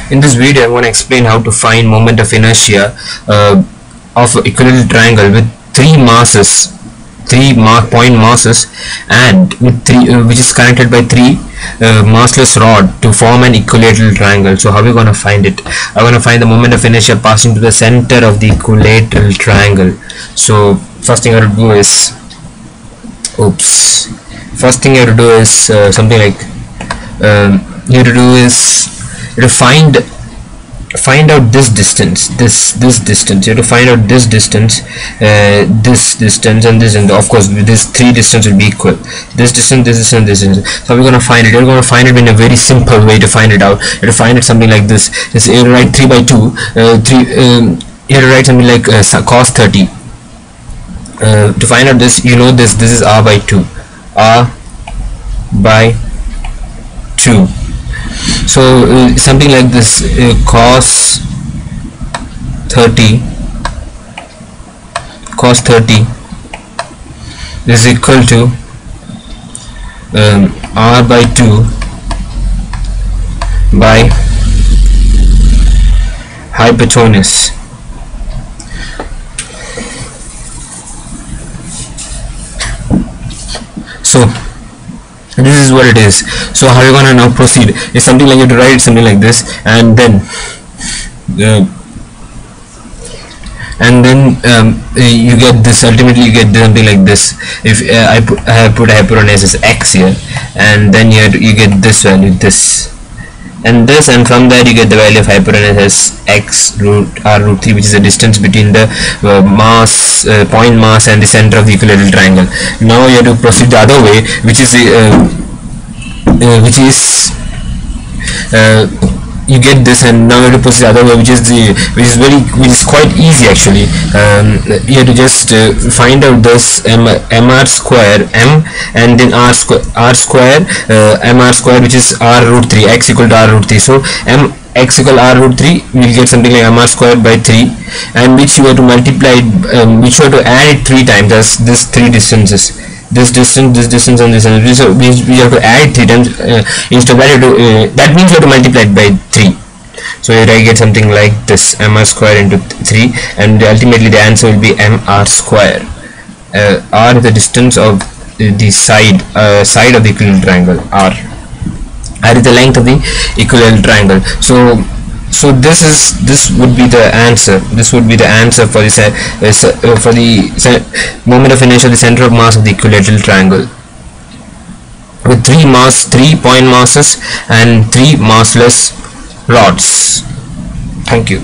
In this video, I'm going to explain how to find moment of inertia of an equilateral triangle with three masses, point masses, and with which is connected by three massless rod to form an equilateral triangle. So how are we going to find it? I'm going to find the moment of inertia passing to the center of the equilateral triangle. So first thing I have to do is, something like you have to do is you have to find out this distance, this distance. You have to find out this distance, this distance, and this, and of course this three distance will be equal. This distance, this distance, this distance. So we're going to find it. You're going to find it in a very simple way to find it out. You have to find it something like this. Just you write 3 by 2. You have to write something like cos 30. To find out this, you know this is r by 2. R by 2. So something like this, cos 30 is equal to r by 2 by hypotenuse. So this is what it is. So how are you gonna now proceed? It's something like you have to write something like this, and then you get this. Ultimately you get something like this. If I put hypotenuse as x here, and then you get this value, this and this, and from that you get the value of hypotenuse as x root r root 3, which is the distance between the point mass and the center of the equilateral triangle. Now you have to proceed the other way, which is you get this, and now you have to proceed the other way, which is quite easy actually. You have to just find out this mr square, and then r square mr square, which is r root 3, x equal to r root 3. So x equal r root 3, we'll get something like mr square by 3, and which you have to multiply, which you have to add it 3 times as this three distances, this distance, this distance, and this, and we have to add 3 times. Instead of that means you have to multiply it by 3. So I get something like this, mr square into 3, and ultimately the answer will be mr square. R is the distance of the side of the equilateral triangle. R is the length of the equilateral triangle. So this would be the answer. This would be the answer for the moment of inertia, the center of mass of the equilateral triangle, with three point masses and three massless rods. Thank you.